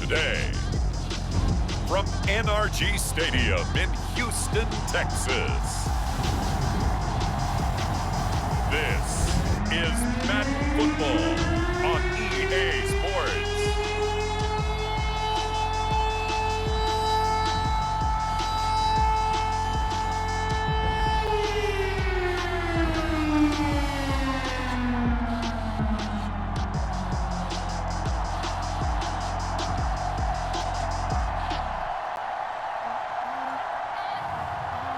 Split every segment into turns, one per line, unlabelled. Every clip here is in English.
today. From NRG Stadium in Houston, Texas, this is Madden Football on EA Sports.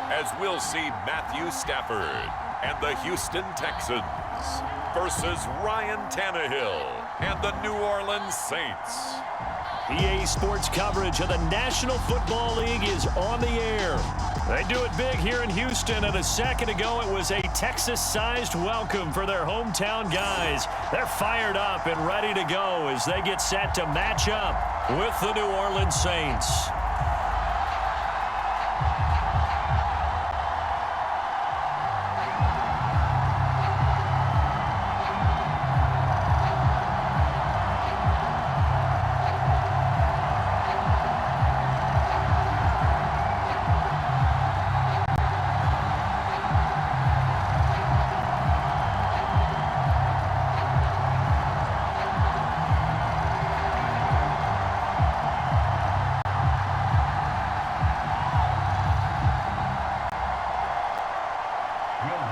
As we'll see Matthew Stafford and the Houston Texans versus Ryan Tannehill and the New Orleans Saints.
EA Sports coverage of the National Football League is on the air. They do it big here in Houston, and a second ago it was a Texas-sized welcome for their hometown guys. They're fired up and ready to go as they get set to match up with the New Orleans Saints.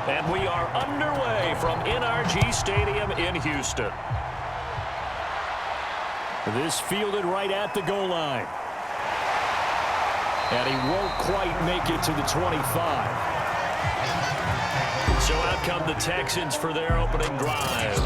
And we are underway from NRG Stadium in Houston. This fielded right at the goal line. And he won't quite make it to the 25. So out come the Texans for their opening drive.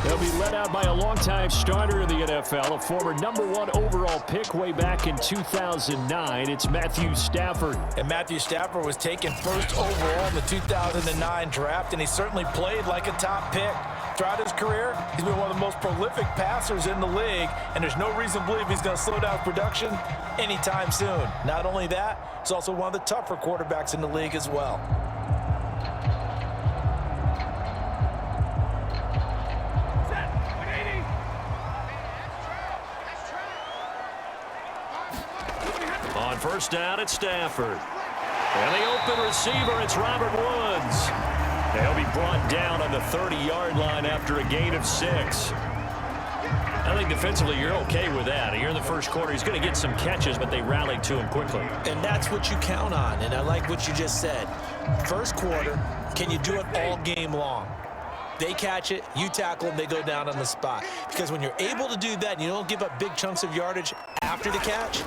They'll be led out by a longtime starter in the NFL, a former #1 overall pick way back in 2009. It's Matthew Stafford.
And Matthew Stafford was taken first overall in the 2009 draft, and he certainly played like a top pick. Throughout his career, he's been one of the most prolific passers in the league, and there's no reason to believe he's going to slow down production anytime soon. Not only that, he's also one of the tougher quarterbacks in the league as well.
On first down, it's Stafford. And the open receiver, it's Robert Woods. They'll be brought down on the 30-yard line after a gain of 6. I think defensively you're okay with that. Here in the first quarter, he's going to get some catches, but they rallied to him quickly.
And that's what you count on, and I like what you just said. First quarter, can you do it all game long? They catch it, you tackle them, they go down on the spot. Because when you're able to do that and you don't give up big chunks of yardage after the catch,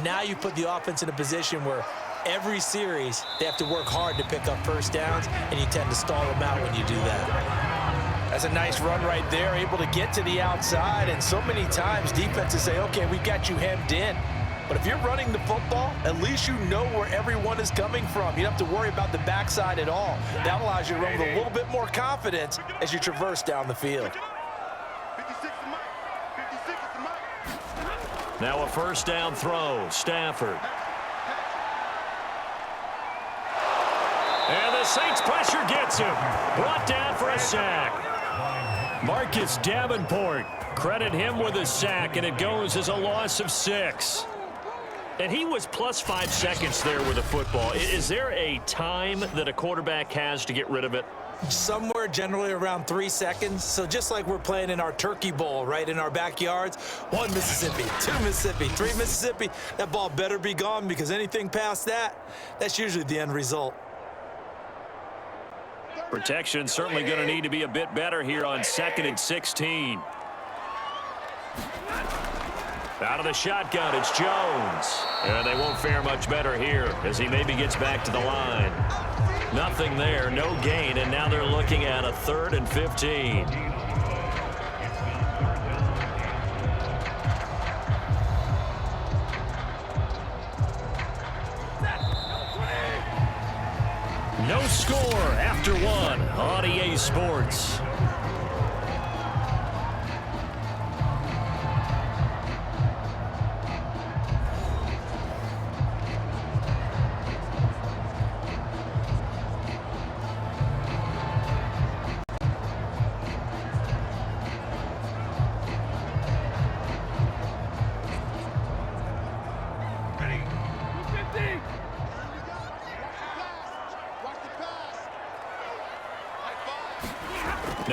now you put the offense in a position where every series they have to work hard to pick up first downs, and you tend to stall them out when you do that. That's a nice run right there, able to get to the outside, and so many times defenses say, okay, we got you hemmed in. But if you're running the football, at least you know where everyone is coming from. You don't have to worry about the backside at all. That allows you to run with a little bit more confidence as you traverse down the field.
Now a first down throw, Stafford. And the Saints pressure gets him. Brought down for a sack. Marcus Davenport, credit him with a sack, and it goes as a loss of 6. And he was plus 5 seconds there with the football. Is there a time that a quarterback has to get rid of it?
Somewhere generally around 3 seconds. So just like we're playing in our turkey bowl, right, in our backyards, 1 Mississippi, 2 Mississippi, 3 Mississippi, that ball better be gone, because anything past that, that's usually the end result.
Protection certainly going to need to be a bit better here on 2nd and 16. Out of the shotgun, it's Jones. And they won't fare much better here as he maybe gets back to the line. Nothing there, no gain, and now they're looking at a 3rd and 15. No score after 1 on EA Sports.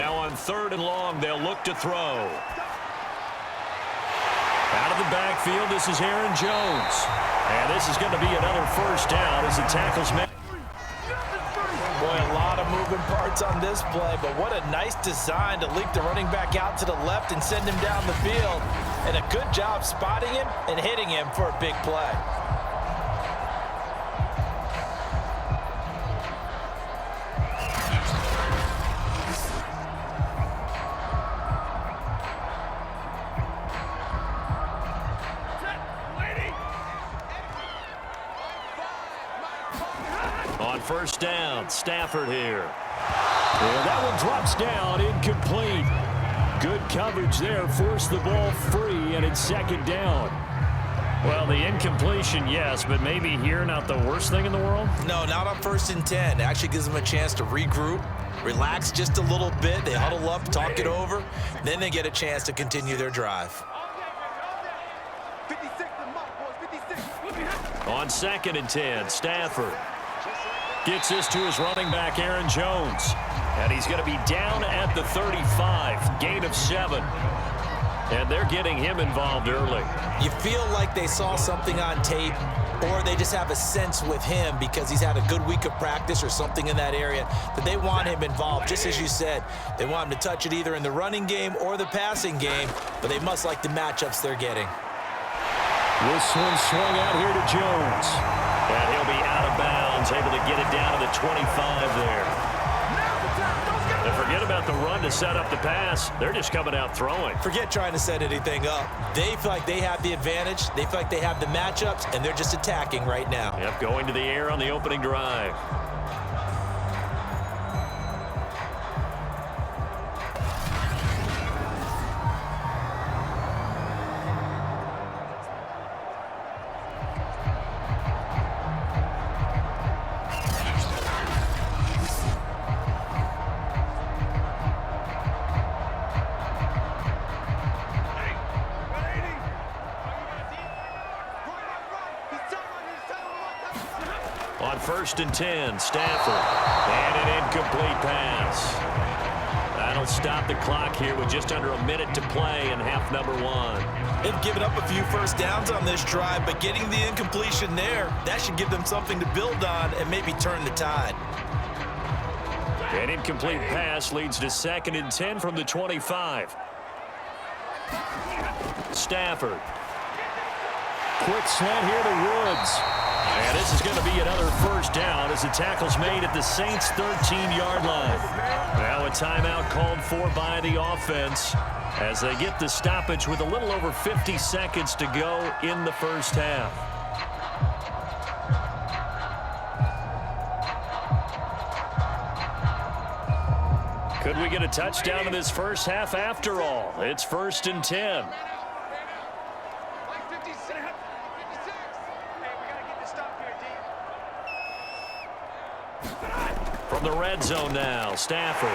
Now on 3rd and long, they'll look to throw. Out of the backfield, this is Aaron Jones. And this is going to be another first down as the tackle's made.
Boy, a lot of moving parts on this play, but what a nice design to leak the running back out to the left and send him down the field. And a good job spotting him and hitting him for a big play.
On first down, Stafford here. And that one drops down, incomplete. Good coverage there, forced the ball free, and it's 2nd down. Well, the incompletion, yes, but maybe here not the worst thing in the world?
No, not on 1st and 10. It actually gives them a chance to regroup, relax just a little bit. They huddle up, talk it over. Then they get a chance to continue their drive.
On 2nd and 10, Stafford gets this to his running back, Aaron Jones. And he's going to be down at the 35, gain of 7. And they're getting him involved early.
You feel like they saw something on tape, or they just have a sense with him because he's had a good week of practice or something in that area that they want him involved. Just as you said, they want him to touch it either in the running game or the passing game, but they must like the matchups they're getting.
This one swung out here to Jones. And he'll be out of bounds, able to get it down to the 25 there. And forget about the run to set up the pass. They're just coming out throwing.
Forget trying to set anything up. They feel like they have the advantage. They feel like they have the matchups, and they're just attacking right now.
Yep, going to the air on the opening drive. On 1st and 10, Stafford. And an incomplete pass. That'll stop the clock here with just under a minute to play in half number 1.
They've given up a few first downs on this drive, but getting the incompletion there, that should give them something to build on and maybe turn the tide.
An incomplete pass leads to 2nd and 10 from the 25. Stafford. Quick slant here to Woods. And this is going to be another first down as the tackle's made at the Saints' 13-yard line. Now a timeout called for by the offense as they get the stoppage with a little over 50 seconds to go in the first half. Could we get a touchdown in this first half after all? It's 1st and 10. From the red zone now, Stafford.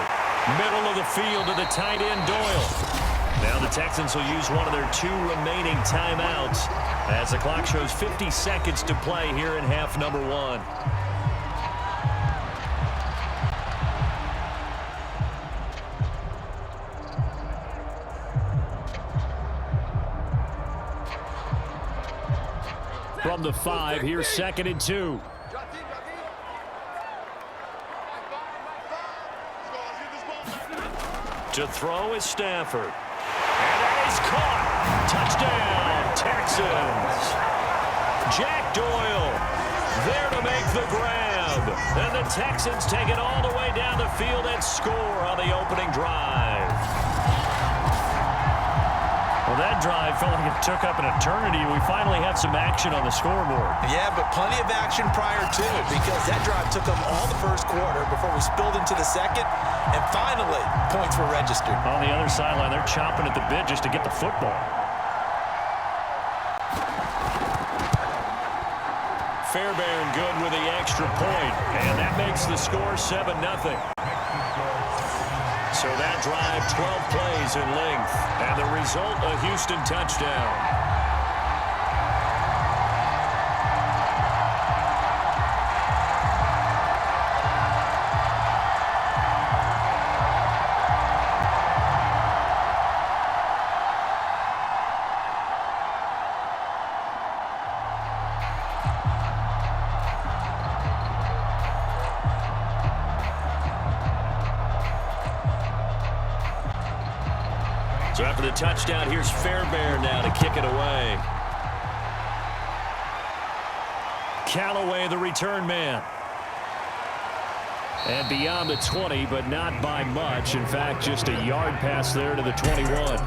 Middle of the field to the tight end, Doyle. Now the Texans will use one of their 2 remaining timeouts as the clock shows 50 seconds to play here in half number 1. From the 5, here's 2nd and 2. To throw is Stafford. And that is caught. Touchdown, Texans. Jack Doyle there to make the grab. And the Texans take it all the way down the field and score on the opening drive. Well, that drive felt like it took up an eternity. We finally had some action on the scoreboard.
Yeah, but plenty of action prior to it because that drive took up all the first quarter before we spilled into the second. And finally, points were registered.
On the other sideline, they're chomping at the bit just to get the football. Fairbairn good with the extra point, and that makes the score 7-0. So that drive, 12 plays in length, and the result, a Houston touchdown. So after the touchdown, here's Fairbairn now to kick it away. Callaway, the return man. And beyond the 20, but not by much. In fact, just a yard pass there to the 21.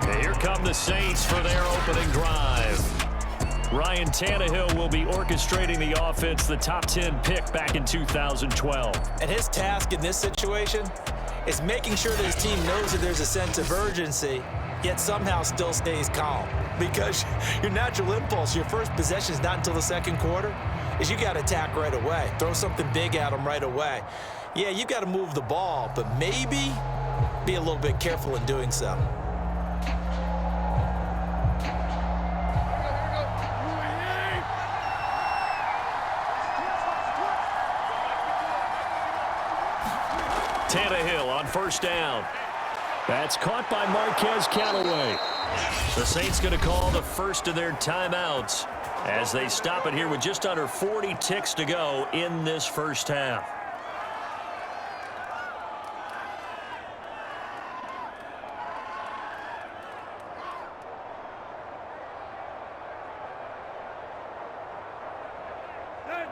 And here come the Saints for their opening drive. Ryan Tannehill will be orchestrating the offense, the top 10 pick back in 2012.
And his task in this situation is making sure that his team knows that there's a sense of urgency, yet somehow still stays calm. Because your natural impulse, your first possession is not until the second quarter, is you got to attack right away. Throw something big at them right away. Yeah, you got to move the ball, but maybe be a little bit careful in doing so.
Tannehill on first down. That's caught by Marquez Callaway. The Saints going to call the first of their timeouts as they stop it here with just under 40 ticks to go in this first half.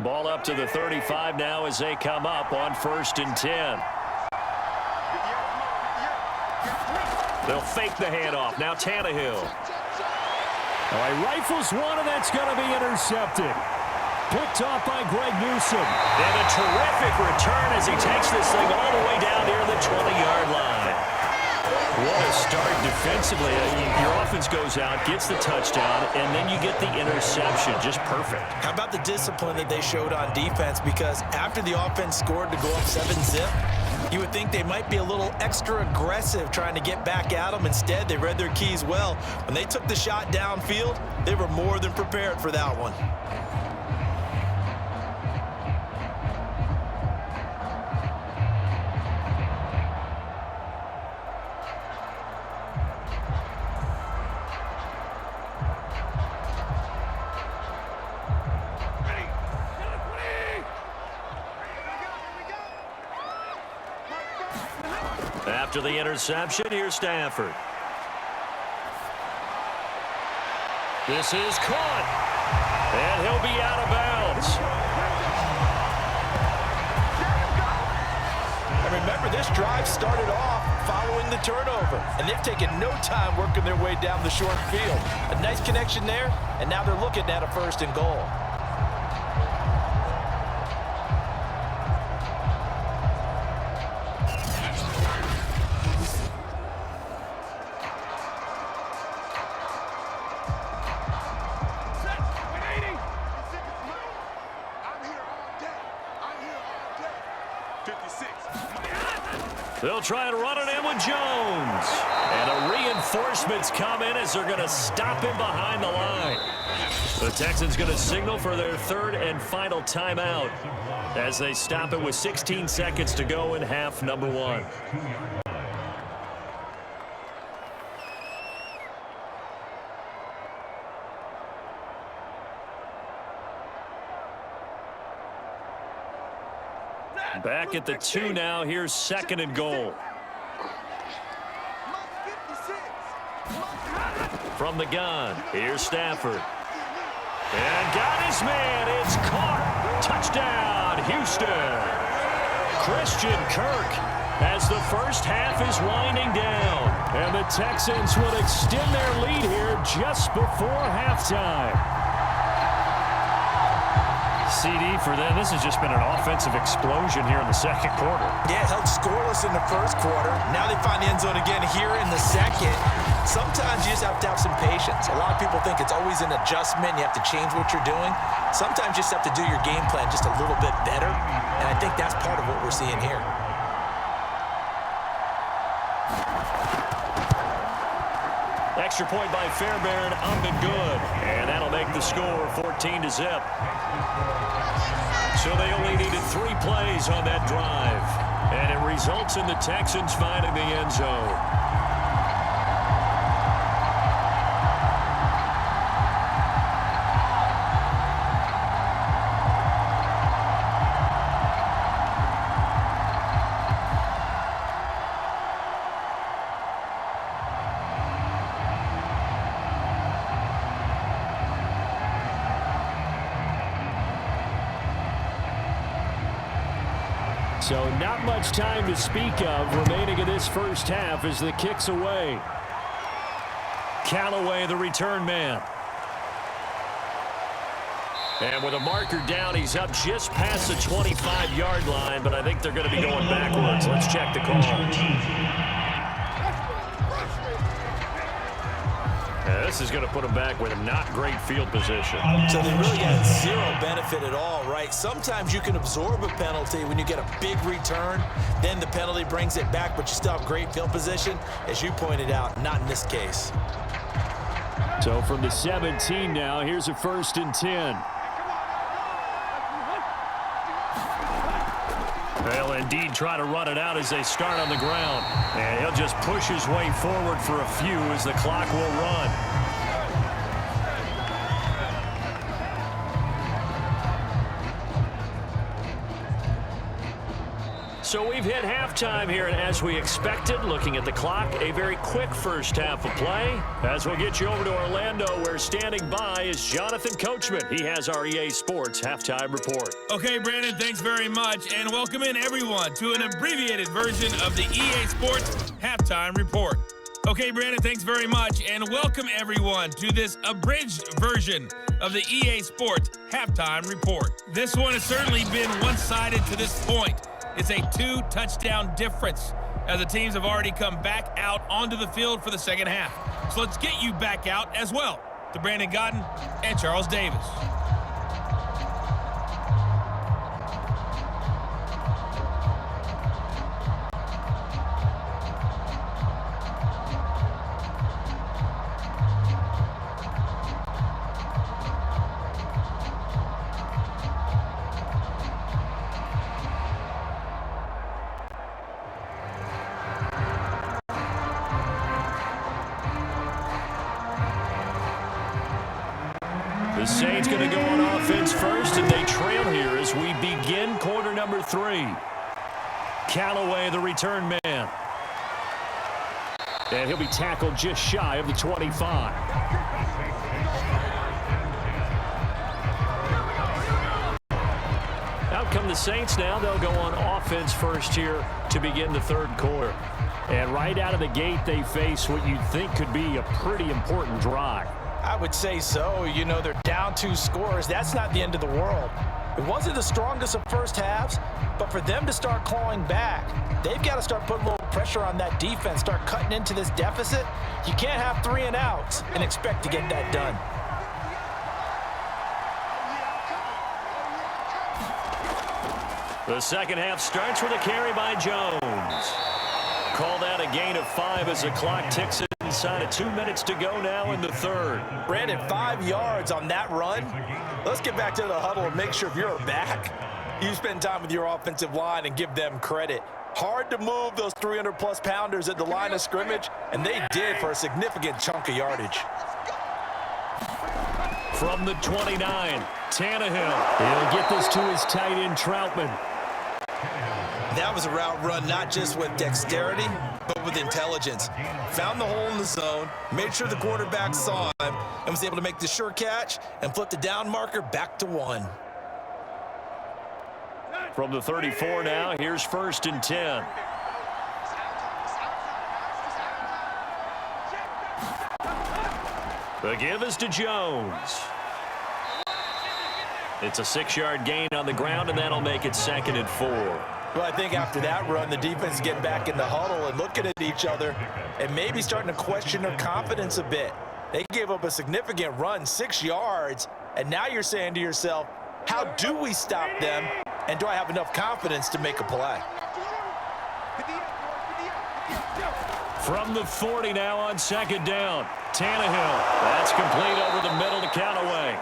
Ball up to the 35 now as they come up on 1st and 10. They'll fake the handoff. Now Tannehill. All right, rifles one, and that's going to be intercepted. Picked off by Greg Newsome. And a terrific return as he takes this thing all the way down near the 20-yard line. What a start defensively. Your offense goes out, gets the touchdown, and then you get the interception. Just perfect.
How about the discipline that they showed on defense? Because after the offense scored to go up 7-zip, you would think they might be a little extra aggressive trying to get back at them. Instead, they read their keys well. When they took the shot downfield, they were more than prepared for that one.
After the interception, here's Stafford. This is caught. And he'll be out of bounds.
And remember, this drive started off following the turnover. And they've taken no time working their way down the short field. A nice connection there, and now they're looking at a 1st and goal.
They'll try and run it in with Jones. And a reinforcement's come in as they're going to stop him behind the line. The Texans going to signal for their 3rd and final timeout as they stop it with 16 seconds to go in half number 1. Back at the 2 now. Here's 2nd and goal. From the gun, here's Stafford. And got his man. It's caught. Touchdown, Houston. Christian Kirk as the first half is winding down. And the Texans will extend their lead here just before halftime. CD for them. This has just been an offensive explosion here in the second quarter.
Yeah, held scoreless in the first quarter. Now they find the end zone again here in the second. Sometimes you just have to have some patience. A lot of people think it's always an adjustment. You have to change what you're doing. Sometimes you just have to do your game plan just a little bit better. And I think that's part of what we're seeing here.
Extra point by Fairbairn, up and good. And that'll make the score 14-0. So they only needed 3 plays on that drive. And it results in the Texans finding the end zone. So not much time to speak of remaining in this first half as the kick's away. Callaway, the return man. And with a marker down, he's up just past the 25-yard line, but I think they're going to be going backwards. Let's check the call. This is going to put them back with a not great field position.
So they really got zero benefit at all, right? Sometimes you can absorb a penalty when you get a big return. Then the penalty brings it back, but you still have great field position. As you pointed out, not in this case.
So from the 17 now, here's a 1st and 10. They'll indeed try to run it out as they start on the ground. And he'll just push his way forward for a few as the clock will run. So we've hit halftime here, and as we expected, looking at the clock, a very quick first half of play. As we'll get you over to Orlando, where standing by is Jonathan Coachman. He has our EA Sports Halftime Report.
Okay, Brandon, thanks very much, and welcome in everyone to an abbreviated version of the EA Sports Halftime Report. Okay, Brandon, thanks very much, and welcome everyone to this abridged version of the EA Sports Halftime Report. This one has certainly been one-sided to this point. It's a 2-touchdown difference as the teams have already come back out onto the field for the second half. So let's get you back out as well to Brandon Godden and Charles Davis.
The Saints going to go on offense first, and they trail here as we begin quarter number 3. Callaway, the return man. And he'll be tackled just shy of the 25. Out come the Saints now. They'll go on offense first here to begin the third quarter. And right out of the gate, they face what you'd think could be a pretty important drive.
I would say so. You know, they're down 2 scores. That's not the end of the world. It wasn't the strongest of first halves, but for them to start clawing back, they've got to start putting a little pressure on that defense, start cutting into this deficit. You can't have 3 and outs and expect to get that done.
The second half starts with a carry by Jones. Called out a gain of 5 as the clock ticks inside of 2 minutes to go now in the third.
Brandon, 5 yards on that run. Let's get back to the huddle and make sure if you're back, you spend time with your offensive line and give them credit. Hard to move those 300-plus pounders at the line of scrimmage, and they did for a significant chunk of yardage.
From the 29, Tannehill. He'll get this to his tight end, Troutman.
That was a route run not just with dexterity, but with intelligence. Found the hole in the zone, made sure the quarterback saw him, and was able to make the sure catch and flip the down marker back to 1.
From the 34 now, here's 1st and 10. The give is to Jones. It's a 6-yard gain on the ground, and that'll make it 2nd and 4.
Well, I think after that run, the defense getting back in the huddle and looking at each other and maybe starting to question their confidence a bit. They gave up a significant run, 6 yards, and now you're saying to yourself, how do we stop them, and do I have enough confidence to make a play?
From the 40 now on 2nd down, Tannehill. That's complete over the middle to Callaway.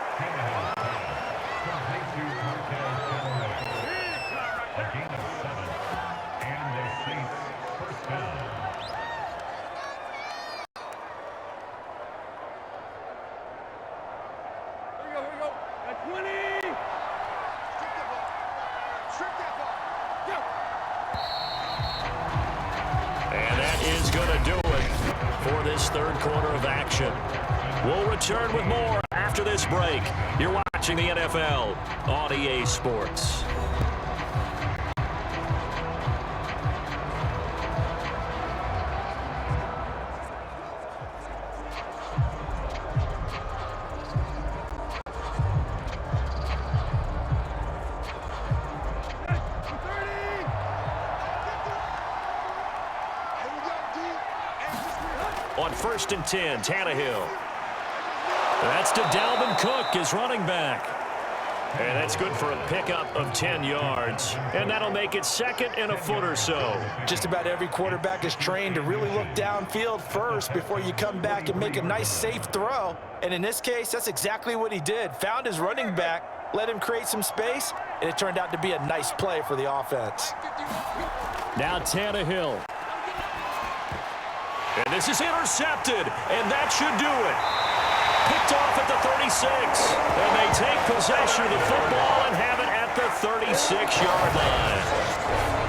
Third quarter of action. We'll return with more after this break. You're watching the NFL on EA Sports. on 1st and 10. Tannehill. That's to Dalvin Cook, his running back. And that's good for a pickup of 10 yards. And that'll make it 2nd and a foot or so.
Just about every quarterback is trained to really look downfield first before you come back and make a nice, safe throw. And in this case, that's exactly what he did. Found his running back, let him create some space, and it turned out to be a nice play for the offense.
Now Tannehill. And this is intercepted, and that should do it. Picked off at the 36, and they take possession of the football and have it at the 36-yard line.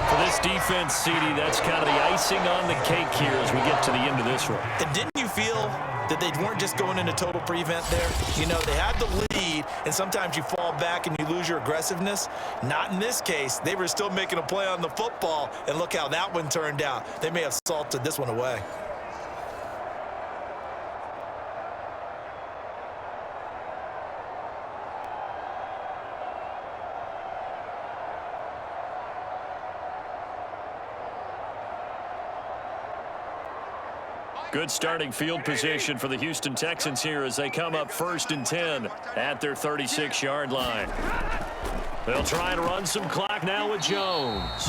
For this defense, CD, that's kind of the icing on the cake here as we get to the end of this one.
And didn't you feel that they weren't just going into total prevent there? You know, they had the lead, and sometimes you fall back and you lose your aggressiveness. Not in this case. They were still making a play on the football, and look how that one turned out. They may have salted this one away.
Good starting field position for the Houston Texans here as they come up 1st and 10 at their 36-yard line. They'll try and run some clock now with Jones.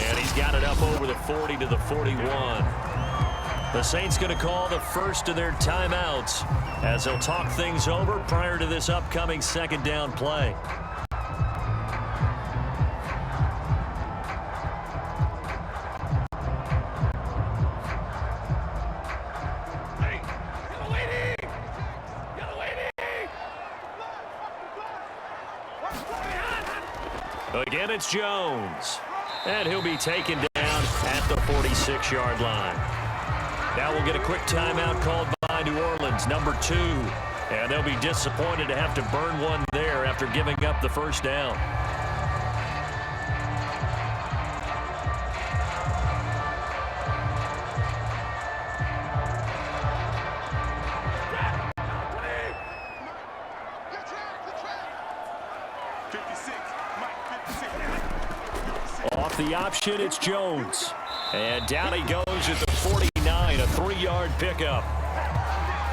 And he's got it up over the 40 to the 41. The Saints going to call the first of their timeouts as they'll talk things over prior to this upcoming 2nd down play. Again, it's Jones. And he'll be taken down at the 46-yard line. Now we'll get a quick timeout called by New Orleans, number 2. And they'll be disappointed to have to burn one there after giving up the first down. Off the option, it's Jones. And down he goes at the 49, a 3-yard pickup.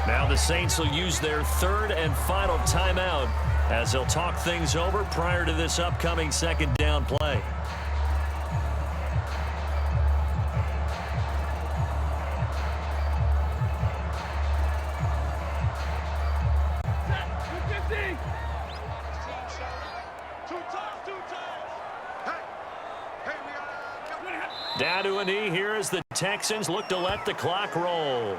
Now the Saints will use their 3rd and final timeout as they'll talk things over prior to this upcoming 2nd down play. Down to a knee here as the Texans look to let the clock roll.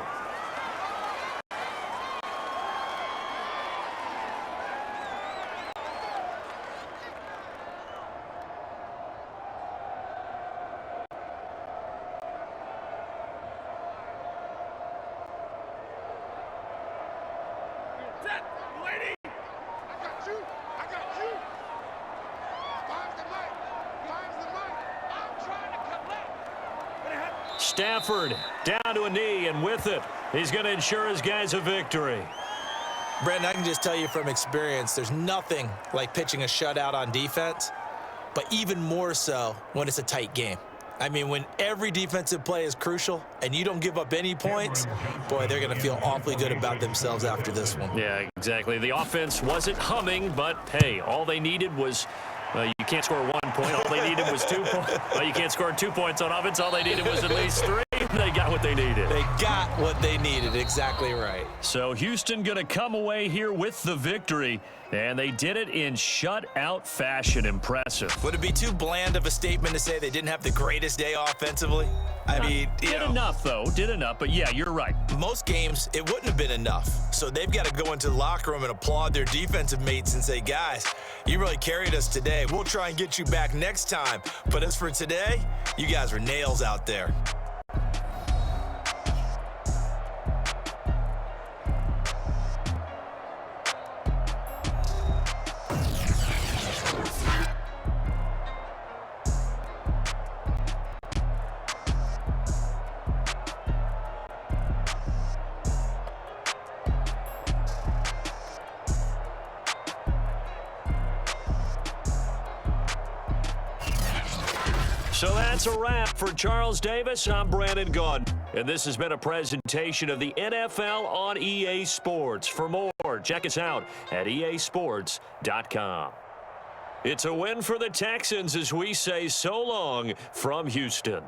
Stafford down to a knee, and with it, he's going to ensure his guys a victory.
Brandon, I can just tell you from experience, there's nothing like pitching a shutout on defense, but even more so when it's a tight game. I mean, when every defensive play is crucial and you don't give up any points, boy, they're going to feel awfully good about themselves after this one.
Yeah, exactly. The offense wasn't humming, but, hey, all they needed was you can't score 1 point. All they needed was 2 points. Well, you can't score 2 points on offense. All they needed was at least 3. They got what they needed.
They got what they needed. Exactly right.
So Houston going to come away here with the victory, and they did it in shutout fashion. Impressive.
Would it be too bland of a statement to say they didn't have the greatest day offensively? I mean,
did enough, though. Did enough, but yeah, you're right.
Most games, it wouldn't have been enough. So they've got to go into the locker room and applaud their defensive mates and say, guys, you really carried us today. We'll try and get you back next time. But as for today, you guys were nails out there.
So that's a wrap. For Charles Davis, I'm Brandon Gunn. And this has been a presentation of the NFL on EA Sports. For more, check us out at easports.com. It's a win for the Texans as we say so long from Houston.